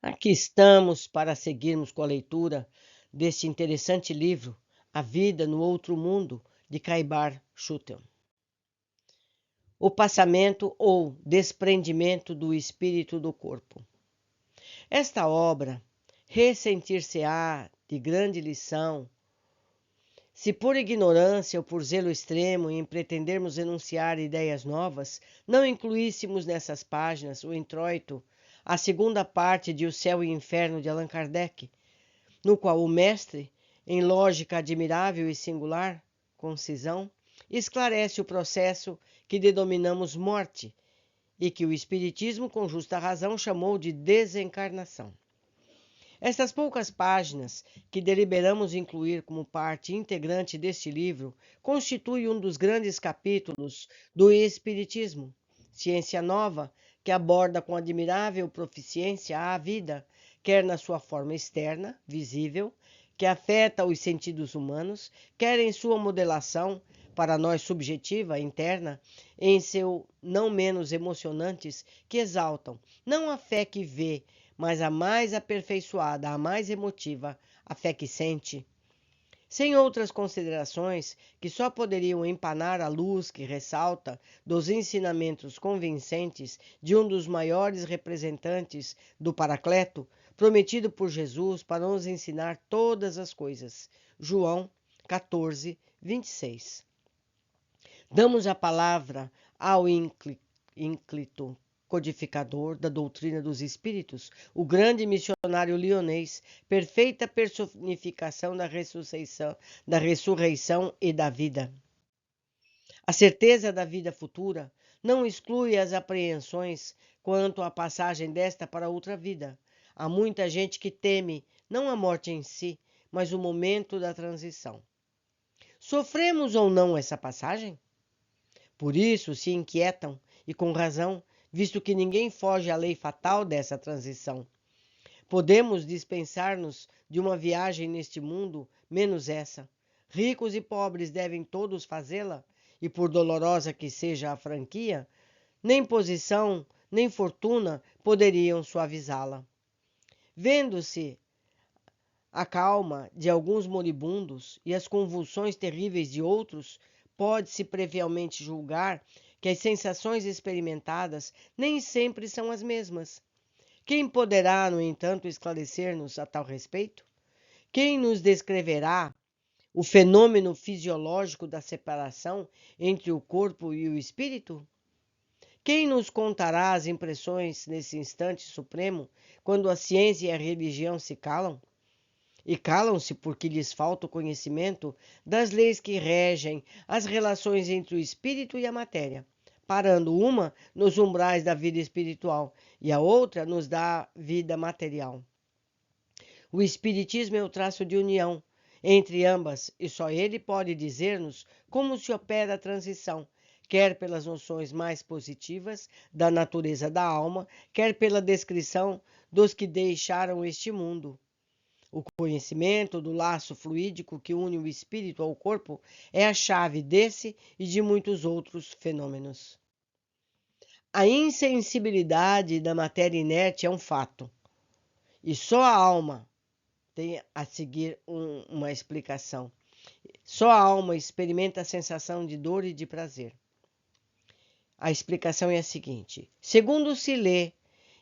Aqui estamos para seguirmos com a leitura deste interessante livro, A Vida no Outro Mundo, de Caibar Schutel. O passamento ou desprendimento do espírito do corpo. Esta obra ressentir-se-á de grande lição se por ignorância ou por zelo extremo em pretendermos enunciar ideias novas, não incluíssemos nessas páginas o introito, a segunda parte de O Céu e Inferno de Allan Kardec, no qual o mestre, em lógica admirável e singular concisão, esclarece o processo que denominamos morte e que o Espiritismo, com justa razão, chamou de desencarnação. Estas poucas páginas, que deliberamos incluir como parte integrante deste livro, constituem um dos grandes capítulos do Espiritismo, ciência nova que aborda com admirável proficiência a vida, quer na sua forma externa, visível, que afeta os sentidos humanos, quer em sua modelação, para nós subjetiva, interna, em seu não menos emocionantes, que exaltam, não a fé que vê, mas a mais aperfeiçoada, a mais emotiva, a fé que sente. Sem outras considerações que só poderiam empanar a luz que ressalta dos ensinamentos convincentes de um dos maiores representantes do Paracleto, prometido por Jesus para nos ensinar todas as coisas. João 14, 26. Damos a palavra ao ínclito codificador da doutrina dos espíritos, o grande missionário lionês, perfeita personificação da ressurreição e da vida. A certeza da vida futura não exclui as apreensões quanto à passagem desta para outra vida. Há muita gente que teme não a morte em si, mas o momento da transição. Sofremos ou não essa passagem? Por isso se inquietam, e com razão, visto que ninguém foge à lei fatal dessa transição. Podemos dispensar-nos de uma viagem neste mundo, menos essa. Ricos e pobres devem todos fazê-la, e por dolorosa que seja a franquia, nem posição, nem fortuna poderiam suavizá-la. Vendo-se a calma de alguns moribundos e as convulsões terríveis de outros, pode-se previamente julgar que as sensações experimentadas nem sempre são as mesmas. Quem poderá, no entanto, esclarecer-nos a tal respeito? Quem nos descreverá o fenômeno fisiológico da separação entre o corpo e o espírito? Quem nos contará as impressões nesse instante supremo, quando a ciência e a religião se calam? E calam-se porque lhes falta o conhecimento das leis que regem as relações entre o espírito e a matéria, parando uma nos umbrais da vida espiritual e a outra nos da vida material. O espiritismo é o traço de união entre ambas e só ele pode dizer-nos como se opera a transição, quer pelas noções mais positivas da natureza da alma, quer pela descrição dos que deixaram este mundo. O conhecimento do laço fluídico que une o espírito ao corpo é a chave desse e de muitos outros fenômenos. A insensibilidade da matéria inerte é um fato, e só a alma tem a seguir uma explicação. Só a alma experimenta a sensação de dor e de prazer. A explicação é a seguinte: segundo se lê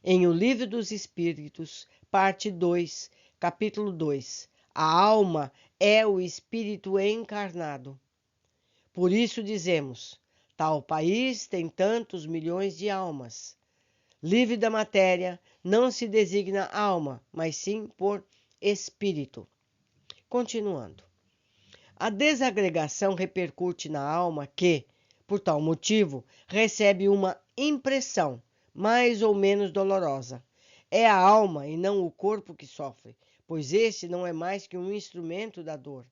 em O Livro dos Espíritos, parte 2, capítulo 2, a alma é o espírito encarnado. Por isso dizemos, tal país tem tantos milhões de almas. Livre da matéria, não se designa alma, mas sim por espírito. Continuando. A desagregação repercute na alma que, por tal motivo, recebe uma impressão mais ou menos dolorosa. É a alma e não o corpo que sofre, pois este não é mais que um instrumento da dor.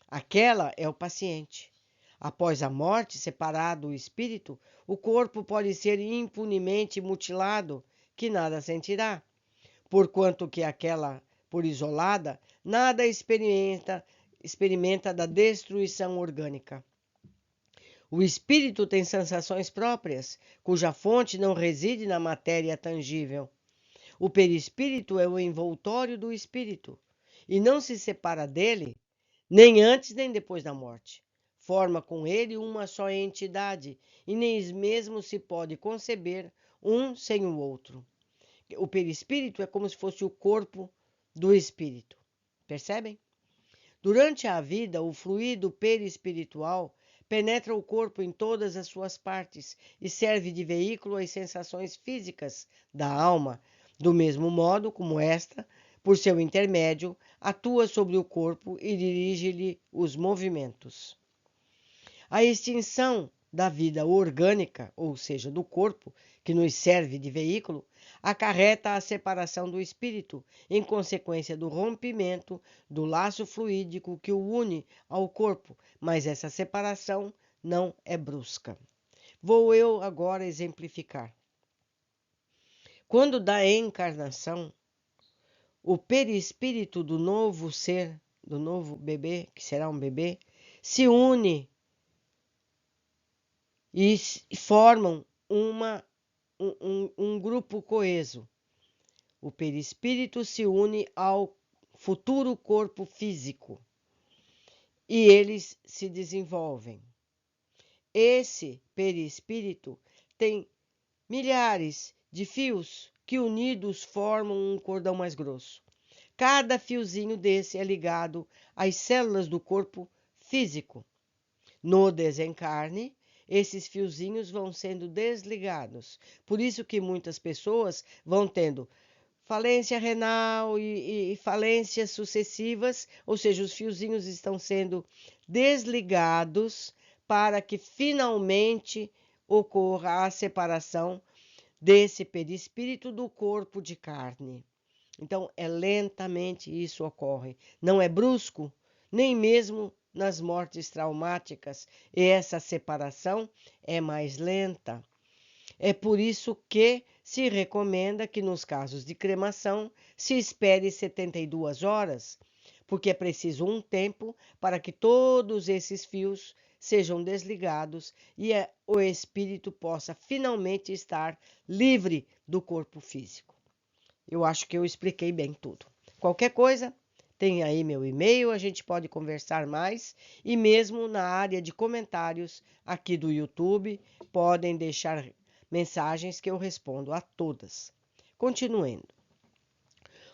Aquela é o paciente. Após a morte, separado o espírito, o corpo pode ser impunemente mutilado, que nada sentirá, porquanto que aquela, por isolada, nada experimenta da destruição orgânica. O espírito tem sensações próprias, cuja fonte não reside na matéria tangível. O perispírito é o envoltório do espírito e não se separa dele nem antes nem depois da morte. Forma com ele uma só entidade e nem mesmo se pode conceber um sem o outro. O perispírito é como se fosse o corpo do espírito. Percebem? Durante a vida, o fluido perispiritual penetra o corpo em todas as suas partes e serve de veículo às sensações físicas da alma, do mesmo modo como esta, por seu intermédio, atua sobre o corpo e dirige-lhe os movimentos. A extinção da vida orgânica, ou seja, do corpo, que nos serve de veículo, acarreta a separação do espírito, em consequência do rompimento do laço fluídico que o une ao corpo, mas essa separação não é brusca. Vou eu agora exemplificar. Quando da encarnação, o perispírito do novo ser, do novo bebê, que será um bebê, se une e formam um grupo coeso. O perispírito se une ao futuro corpo físico e eles se desenvolvem. Esse perispírito tem milhares de fios que unidos formam um cordão mais grosso. Cada fiozinho desse é ligado às células do corpo físico. No desencarne, esses fiozinhos vão sendo desligados. Por isso que muitas pessoas vão tendo falência renal e falências sucessivas, ou seja, os fiozinhos estão sendo desligados para que finalmente ocorra a separação desse perispírito do corpo de carne. Então, lentamente isso ocorre. Não é brusco, nem mesmo nas mortes traumáticas. E essa separação é mais lenta. É por isso que se recomenda que nos casos de cremação se espere 72 horas, porque é preciso um tempo para que todos esses fios sejam desligados e o espírito possa finalmente estar livre do corpo físico. Eu acho que eu expliquei bem tudo. Qualquer coisa, tem aí meu e-mail, a gente pode conversar mais e mesmo na área de comentários aqui do YouTube, podem deixar mensagens que eu respondo a todas. Continuando.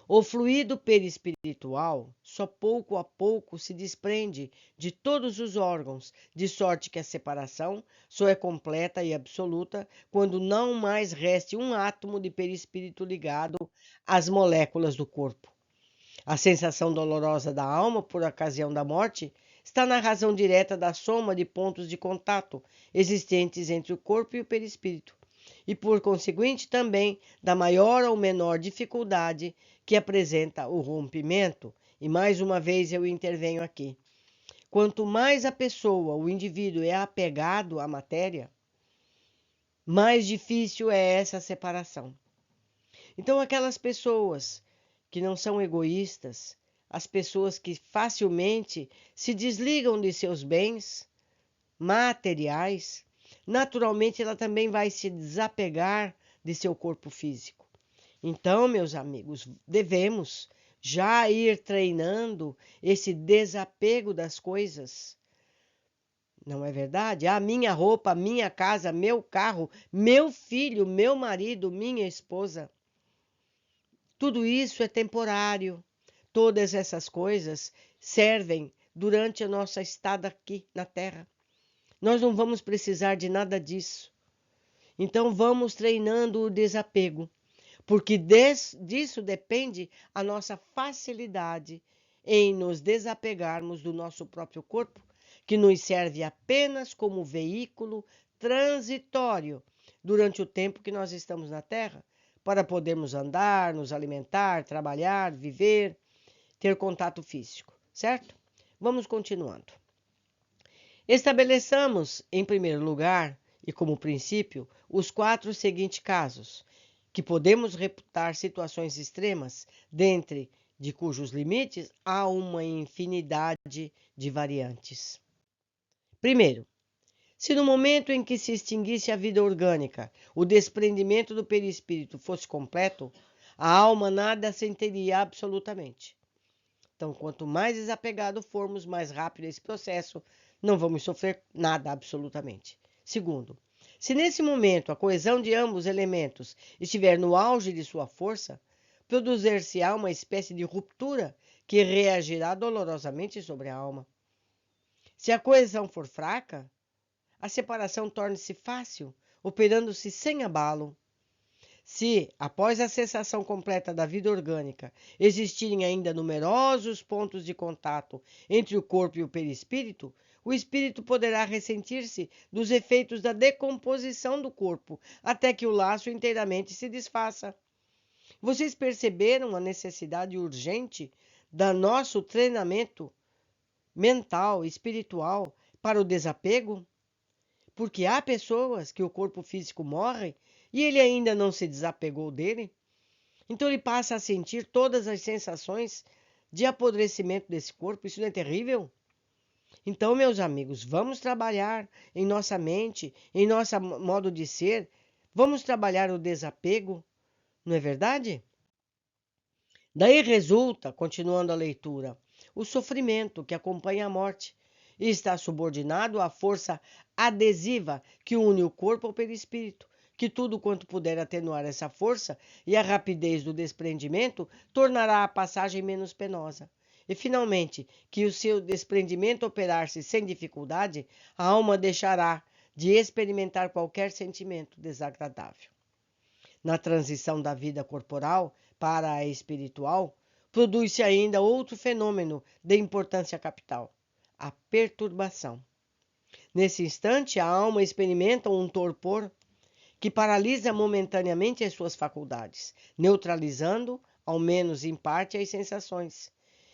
O fluido perispiritual só pouco a pouco se desprende de todos os órgãos, de sorte que a separação só é completa e absoluta quando não mais reste um átomo de perispírito ligado às moléculas do corpo. A sensação dolorosa da alma por ocasião da morte está na razão direta da soma de pontos de contato existentes entre o corpo e o perispírito, e por conseguinte também da maior ou menor dificuldade que apresenta o rompimento. E mais uma vez eu intervenho aqui. Quanto mais a pessoa, o indivíduo, é apegado à matéria, mais difícil é essa separação. Então, aquelas pessoas que não são egoístas, as pessoas que facilmente se desligam de seus bens materiais, naturalmente ela também vai se desapegar de seu corpo físico. Então, meus amigos, devemos já ir treinando esse desapego das coisas. Não é verdade? A minha roupa, minha casa, meu carro, meu filho, meu marido, minha esposa. Tudo isso é temporário. Todas essas coisas servem durante a nossa estada aqui na Terra. Nós não vamos precisar de nada disso. Então vamos treinando o desapego, porque disso depende a nossa facilidade em nos desapegarmos do nosso próprio corpo, que nos serve apenas como veículo transitório durante o tempo que nós estamos na Terra, para podermos andar, nos alimentar, trabalhar, viver, ter contato físico, certo? Vamos continuando. Estabeleçamos, em primeiro lugar, e como princípio, os 4 seguintes casos, que podemos reputar situações extremas, dentre de cujos limites há uma infinidade de variantes. Primeiro, se no momento em que se extinguisse a vida orgânica, o desprendimento do perispírito fosse completo, A alma nada sentiria absolutamente. Então, quanto mais desapegado formos, mais rápido esse processo, não vamos sofrer nada absolutamente. Segundo, se nesse momento a coesão de ambos os elementos estiver no auge de sua força, produzir-se-á uma espécie de ruptura que reagirá dolorosamente sobre a alma. Se a coesão for fraca, a separação torna-se fácil, operando-se sem abalo. Se, após a cessação completa da vida orgânica, existirem ainda numerosos pontos de contato entre o corpo e o perispírito, o espírito poderá ressentir-se dos efeitos da decomposição do corpo, até que o laço inteiramente se desfaça. Vocês perceberam a necessidade urgente do nosso treinamento mental e espiritual para o desapego? Porque há pessoas que o corpo físico morre e ele ainda não se desapegou dele. Então ele passa a sentir todas as sensações de apodrecimento desse corpo. Isso não é terrível? Então, meus amigos, vamos trabalhar em nossa mente, em nosso modo de ser. Vamos trabalhar o desapego, não é verdade? Daí resulta, continuando a leitura, o sofrimento que acompanha a morte e está subordinado à força adesiva que une o corpo ao perispírito, que tudo quanto puder atenuar essa força e a rapidez do desprendimento tornará a passagem menos penosa. E, finalmente, que o seu desprendimento operar-se sem dificuldade, a alma deixará de experimentar qualquer sentimento desagradável. Na transição da vida corporal para a espiritual, produz-se ainda outro fenômeno de importância capital: a perturbação. Nesse instante, a alma experimenta um torpor que paralisa momentaneamente as suas faculdades, neutralizando, ao menos em parte, as sensações.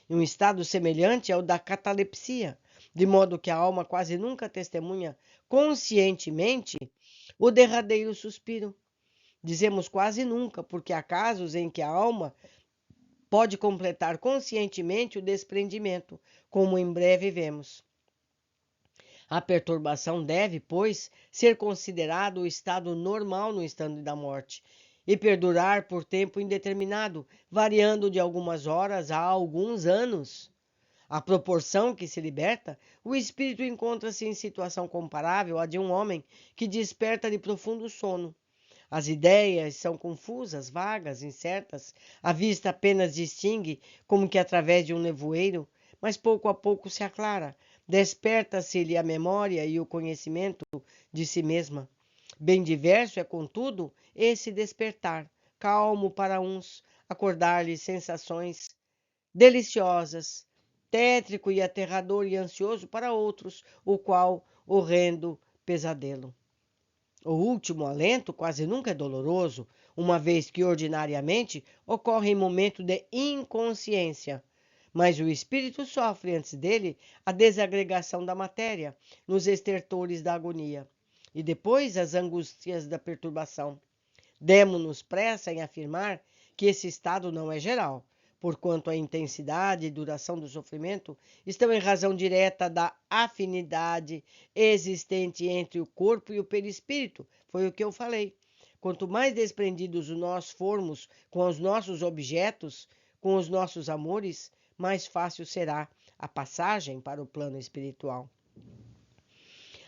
Um estado semelhante ao da catalepsia, de modo que a alma quase nunca testemunha conscientemente o derradeiro suspiro. Dizemos quase nunca, porque há casos em que a alma pode completar conscientemente o desprendimento, como em breve vemos. A perturbação deve, pois, ser considerado o estado normal no instante da morte e perdurar por tempo indeterminado, variando de algumas horas a alguns anos. À proporção que se liberta, o espírito encontra-se em situação comparável à de um homem que desperta de profundo sono. As ideias são confusas, vagas, incertas. A vista apenas distingue, como que através de um nevoeiro, mas pouco a pouco se aclara. Desperta-se-lhe a memória e o conhecimento de si mesma. Bem diverso é, contudo, esse despertar, calmo para uns, acordar-lhe sensações deliciosas, tétrico e aterrador e ansioso para outros, o qual horrendo pesadelo. O último alento quase nunca é doloroso, uma vez que ordinariamente ocorre em momento de inconsciência, mas o espírito sofre antes dele a desagregação da matéria, nos estertores da agonia, e depois as angústias da perturbação. Demo-nos pressa em afirmar que esse estado não é geral, porquanto a intensidade e duração do sofrimento estão em razão direta da afinidade existente entre o corpo e o perispírito. Foi o que eu falei. Quanto mais desprendidos nós formos com os nossos objetos, com os nossos amores, mais fácil será a passagem para o plano espiritual.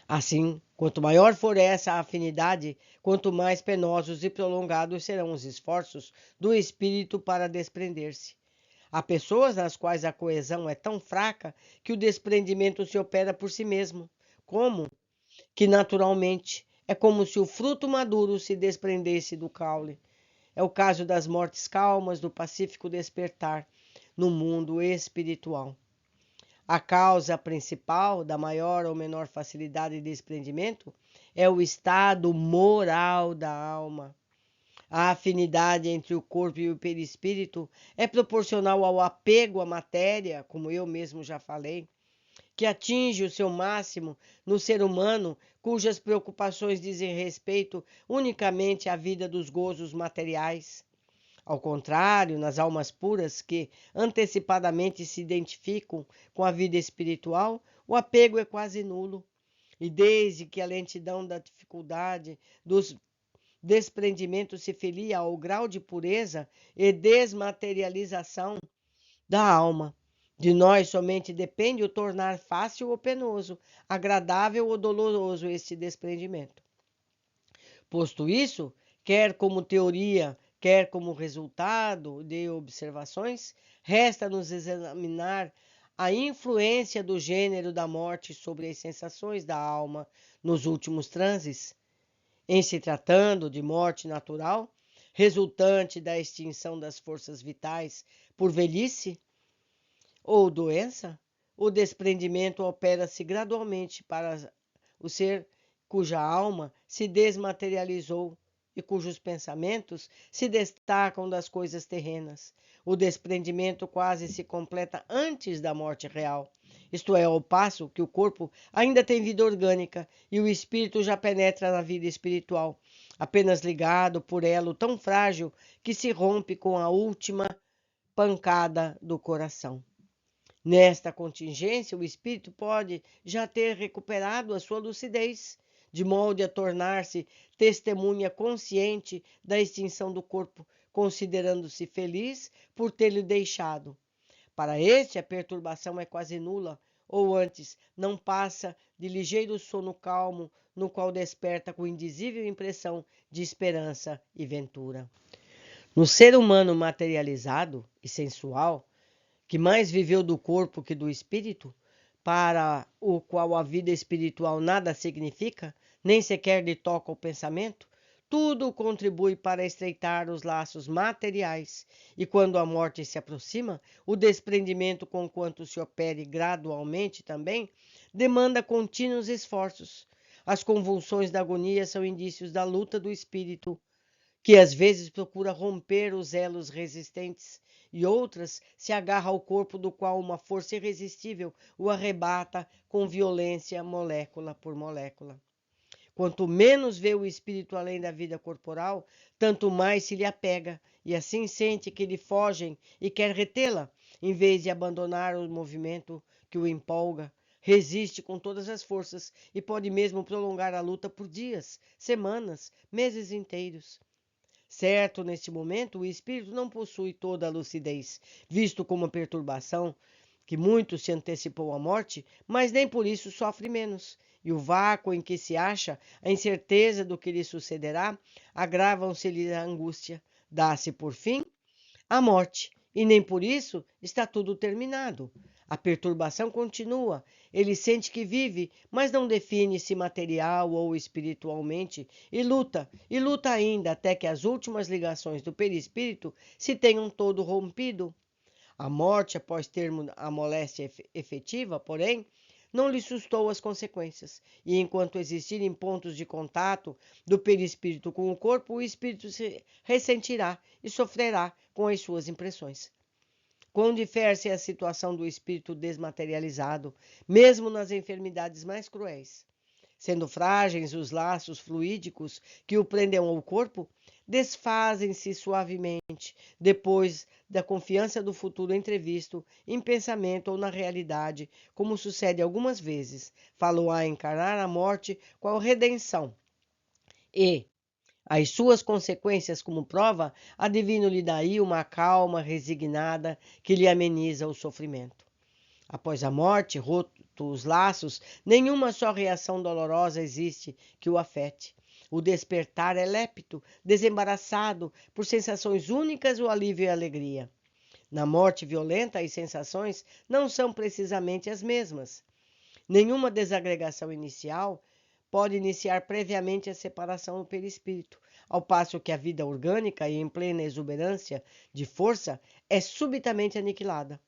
Assim, quanto maior for essa afinidade, quanto mais penosos e prolongados serão os esforços do espírito para desprender-se. Há pessoas nas quais a coesão é tão fraca que o desprendimento se opera por si mesmo, como que naturalmente é como se o fruto maduro se desprendesse do caule. É o caso das mortes calmas, do pacífico despertar no mundo espiritual. A causa principal da maior ou menor facilidade de desprendimento é o estado moral da alma. A afinidade entre o corpo e o perispírito é proporcional ao apego à matéria, como eu mesmo já falei, que atinge o seu máximo no ser humano, cujas preocupações dizem respeito unicamente à vida dos gozos materiais. Ao contrário, nas almas puras que antecipadamente se identificam com a vida espiritual, o apego é quase nulo. E desde que a lentidão da dificuldade dos desprendimento se filia ao grau de pureza e desmaterialização da alma. De nós somente depende o tornar fácil ou penoso, agradável ou doloroso este desprendimento. Posto isso, quer como teoria, quer como resultado de observações, resta-nos examinar a influência do gênero da morte sobre as sensações da alma nos últimos transes. Em se tratando de morte natural, resultante da extinção das forças vitais por velhice ou doença, o desprendimento opera-se gradualmente para o ser cuja alma se desmaterializou e cujos pensamentos se destacam das coisas terrenas. O desprendimento quase se completa antes da morte real, isto é, ao passo que o corpo ainda tem vida orgânica e o espírito já penetra na vida espiritual, apenas ligado por elo tão frágil que se rompe com a última pancada do coração. Nesta contingência, o espírito pode já ter recuperado a sua lucidez, de modo a tornar-se testemunha consciente da extinção do corpo, considerando-se feliz por tê-lo deixado. Para este, a perturbação é quase nula, ou antes, não passa de ligeiro sono calmo, no qual desperta com indizível impressão de esperança e ventura. No ser humano materializado e sensual, que mais viveu do corpo que do espírito, para o qual a vida espiritual nada significa, nem sequer lhe toca o pensamento, tudo contribui para estreitar os laços materiais, e quando a morte se aproxima, o desprendimento, conquanto se opere gradualmente também, demanda contínuos esforços. As convulsões da agonia são indícios da luta do espírito, que às vezes procura romper os elos resistentes, e outras se agarra ao corpo do qual uma força irresistível o arrebata com violência molécula por molécula. Quanto menos vê o espírito além da vida corporal, tanto mais se lhe apega, e assim sente que lhe fogem e quer retê-la, em vez de abandonar o movimento que o empolga. Resiste com todas as forças e pode mesmo prolongar a luta por dias, semanas, meses inteiros. Certo, neste momento, o espírito não possui toda a lucidez, visto como a perturbação, que muito se antecipou à morte, mas nem por isso sofre menos. E o vácuo em que se acha, a incerteza do que lhe sucederá, agravam-se-lhe a angústia. Dá-se, por fim, a morte, e nem por isso está tudo terminado. A perturbação continua. Ele sente que vive, mas não define se material ou espiritualmente, e luta ainda até que as últimas ligações do perispírito se tenham todo rompido. A morte, após termo a moléstia efetiva, porém, não lhe sustou as consequências, e enquanto existirem pontos de contato do perispírito com o corpo, o espírito se ressentirá e sofrerá com as suas impressões. Quão difere a situação do espírito desmaterializado, mesmo nas enfermidades mais cruéis. Sendo frágeis os laços fluídicos que o prendem ao corpo, desfazem-se suavemente, depois da confiança do futuro entrevisto em pensamento ou na realidade, como sucede algumas vezes. Falou-a encarar a morte qual redenção. E, as suas consequências como prova, adivino-lhe daí uma calma resignada que lhe ameniza o sofrimento. Após a morte, rotos os laços, nenhuma só reação dolorosa existe que o afete. O despertar é lépido, desembaraçado, por sensações únicas o alívio e a alegria. Na morte violenta, as sensações não são precisamente as mesmas. Nenhuma desagregação inicial pode iniciar previamente a separação do perispírito, ao passo que a vida orgânica, e em plena exuberância de força, é subitamente aniquilada.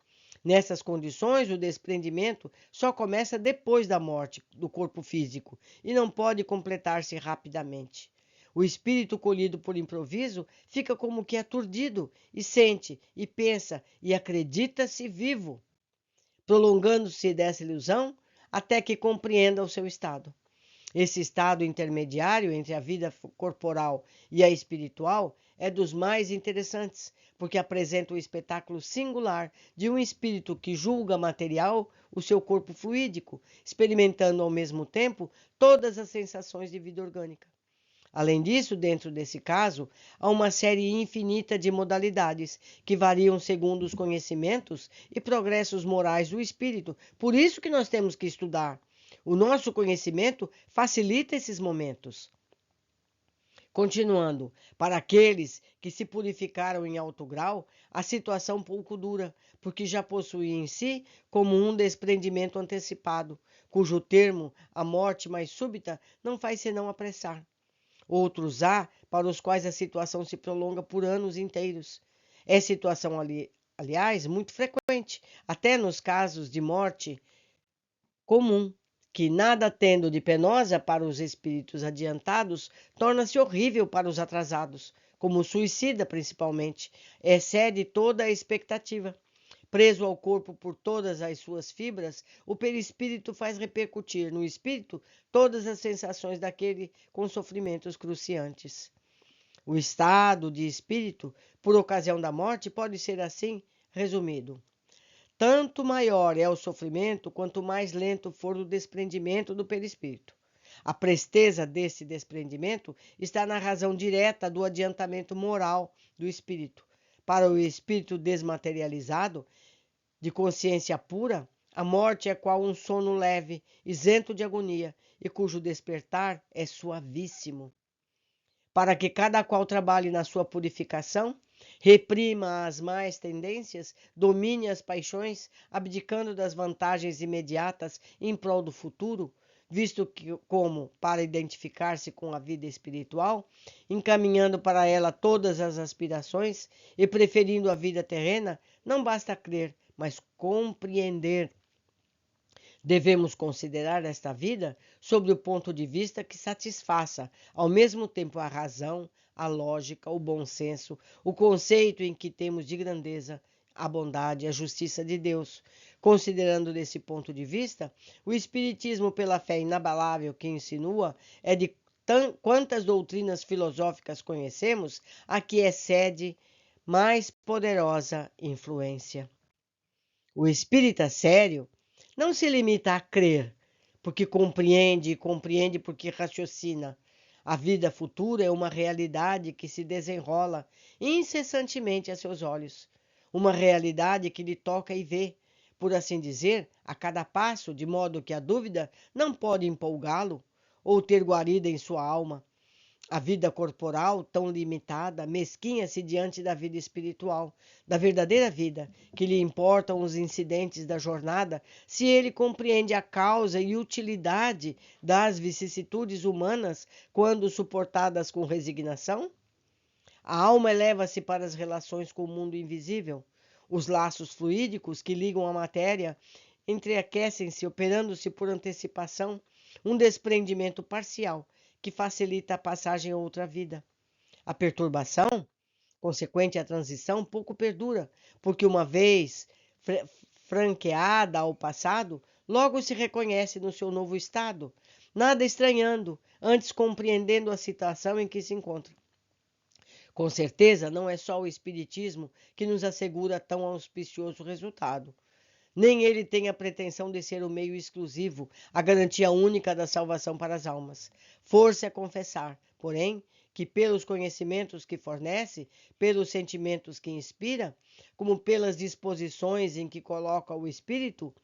Nessas condições, o desprendimento só começa depois da morte do corpo físico e não pode completar-se rapidamente. O espírito colhido por improviso fica como que aturdido e sente, e pensa, e acredita-se vivo, prolongando-se dessa ilusão até que compreenda o seu estado. Esse estado intermediário entre a vida corporal e a espiritual é dos mais interessantes, porque apresenta o espetáculo singular de um espírito que julga material o seu corpo fluídico, experimentando ao mesmo tempo todas as sensações de vida orgânica. Além disso, dentro desse caso, há uma série infinita de modalidades que variam segundo os conhecimentos e progressos morais do espírito. Por isso que nós temos que estudar. O nosso conhecimento facilita esses momentos. Continuando, para aqueles que se purificaram em alto grau, a situação pouco dura, porque já possuem em si como um desprendimento antecipado, cujo termo, a morte mais súbita, não faz senão apressar. Outros há para os quais a situação se prolonga por anos inteiros. É situação, aliás, muito frequente, até nos casos de morte comum, que nada tendo de penosa para os espíritos adiantados, torna-se horrível para os atrasados, como o suicida principalmente, excede toda a expectativa. Preso ao corpo por todas as suas fibras, o perispírito faz repercutir no espírito todas as sensações daquele com sofrimentos cruciantes. O estado de espírito, por ocasião da morte, pode ser assim resumido. Tanto maior é o sofrimento, quanto mais lento for o desprendimento do perispírito. A presteza desse desprendimento está na razão direta do adiantamento moral do espírito. Para o espírito desmaterializado, de consciência pura, a morte é qual um sono leve, isento de agonia, e cujo despertar é suavíssimo. Para que cada qual trabalhe na sua purificação, reprima as más tendências, domine as paixões, abdicando das vantagens imediatas em prol do futuro, visto que, como para identificar-se com a vida espiritual, encaminhando para ela todas as aspirações e preferindo a vida terrena, não basta crer, mas compreender. Devemos considerar esta vida sob o ponto de vista que satisfaça, ao mesmo tempo, a razão, a lógica, o bom senso, o conceito em que temos de grandeza, a bondade e a justiça de Deus. Considerando desse ponto de vista, o Espiritismo, pela fé inabalável que insinua, é de quantas doutrinas filosóficas conhecemos, a que excede mais poderosa influência. O espírita sério não se limita a crer, porque compreende e compreende porque raciocina. A vida futura é uma realidade que se desenrola incessantemente a seus olhos. Uma realidade que lhe toca e vê, por assim dizer, a cada passo, de modo que a dúvida não pode empolgá-lo ou ter guarida em sua alma. A vida corporal, tão limitada, mesquinha-se diante da vida espiritual, da verdadeira vida, que lhe importam os incidentes da jornada, se ele compreende a causa e utilidade das vicissitudes humanas quando suportadas com resignação? A alma eleva-se para as relações com o mundo invisível. Os laços fluídicos que ligam a matéria entreaquecem-se, operando-se por antecipação, um desprendimento parcial que facilita a passagem a outra vida. A perturbação, consequente à transição, pouco perdura, porque uma vez franqueada ao passado, logo se reconhece no seu novo estado, nada estranhando, antes compreendendo a situação em que se encontra. Com certeza, não é só o Espiritismo que nos assegura tão auspicioso resultado. Nem ele tem a pretensão de ser o meio exclusivo, a garantia única da salvação para as almas. Força a confessar, porém, que pelos conhecimentos que fornece, pelos sentimentos que inspira, como pelas disposições em que coloca o espírito,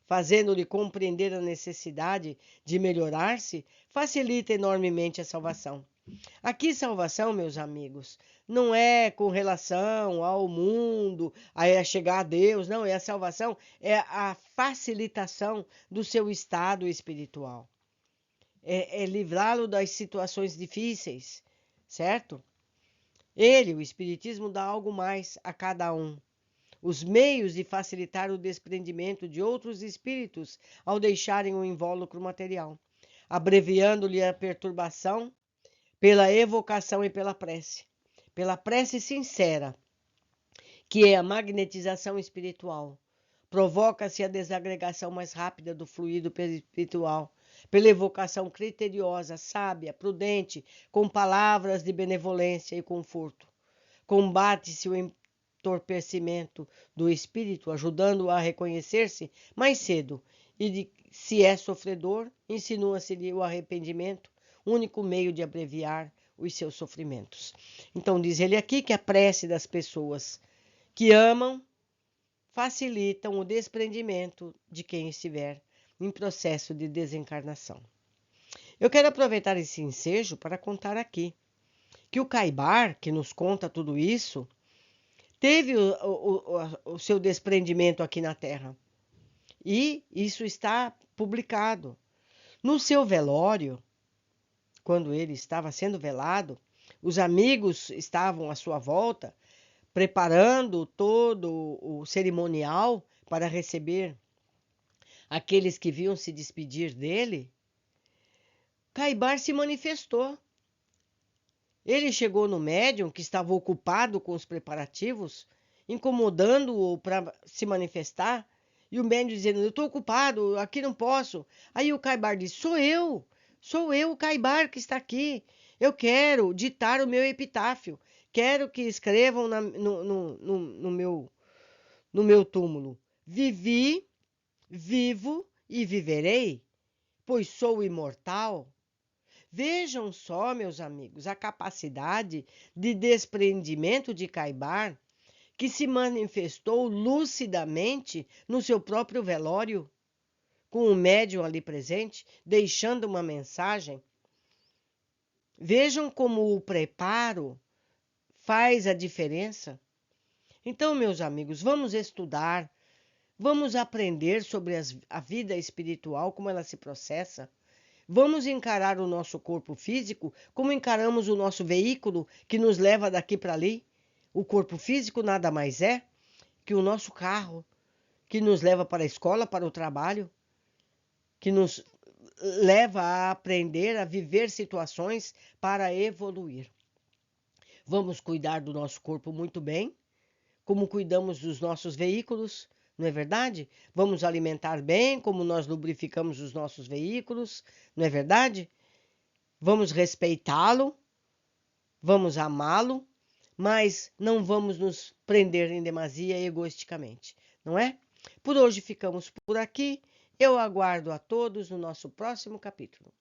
fazendo-lhe compreender a necessidade de melhorar-se, facilita enormemente a salvação. Aqui, salvação, meus amigos, não é com relação ao mundo, a chegar a Deus, não, é a salvação, é a facilitação do seu estado espiritual. É livrá-lo das situações difíceis, certo? O Espiritismo, dá algo mais a cada um. Os meios de facilitar o desprendimento de outros espíritos ao deixarem o invólucro material, abreviando-lhe a perturbação pela evocação e pela prece sincera, que é a magnetização espiritual. Provoca-se a desagregação mais rápida do fluido espiritual, pela evocação criteriosa, sábia, prudente, com palavras de benevolência e conforto. Combate-se o entorpecimento do espírito, ajudando-o a reconhecer-se mais cedo, e se é sofredor, insinua-se-lhe o arrependimento, único meio de abreviar os seus sofrimentos. Então, diz ele aqui que a prece das pessoas que amam facilitam o desprendimento de quem estiver em processo de desencarnação. Eu quero aproveitar esse ensejo para contar aqui que o Caibar, que nos conta tudo isso, teve o seu desprendimento aqui na Terra. E isso está publicado. No seu velório, quando ele estava sendo velado, os amigos estavam à sua volta, preparando todo o cerimonial para receber aqueles que vinham se despedir dele. Caibar se manifestou. Ele chegou no médium, que estava ocupado com os preparativos, incomodando-o para se manifestar, e o médium dizendo, eu estou ocupado, aqui não posso. Aí o Caibar disse, sou eu, o Caibar que está aqui. Eu quero ditar o meu epitáfio, quero que escrevam no meu túmulo. Vivi, vivo e viverei, pois sou imortal. Vejam só, meus amigos, a capacidade de desprendimento de Caibar, que se manifestou lucidamente no seu próprio velório, com o médium ali presente, deixando uma mensagem. Vejam como o preparo faz a diferença. Então, meus amigos, vamos estudar, vamos aprender sobre a vida espiritual, como ela se processa. Vamos encarar o nosso corpo físico como encaramos o nosso veículo que nos leva daqui para ali. O corpo físico nada mais é que o nosso carro, que nos leva para a escola, para o trabalho, que nos leva a aprender, a viver situações para evoluir. Vamos cuidar do nosso corpo muito bem, como cuidamos dos nossos veículos, não é verdade? Vamos alimentar bem, como nós lubrificamos os nossos veículos, não é verdade? Vamos respeitá-lo, vamos amá-lo, mas não vamos nos prender em demasia egoisticamente, não é? Por hoje ficamos por aqui. Eu aguardo a todos no nosso próximo capítulo.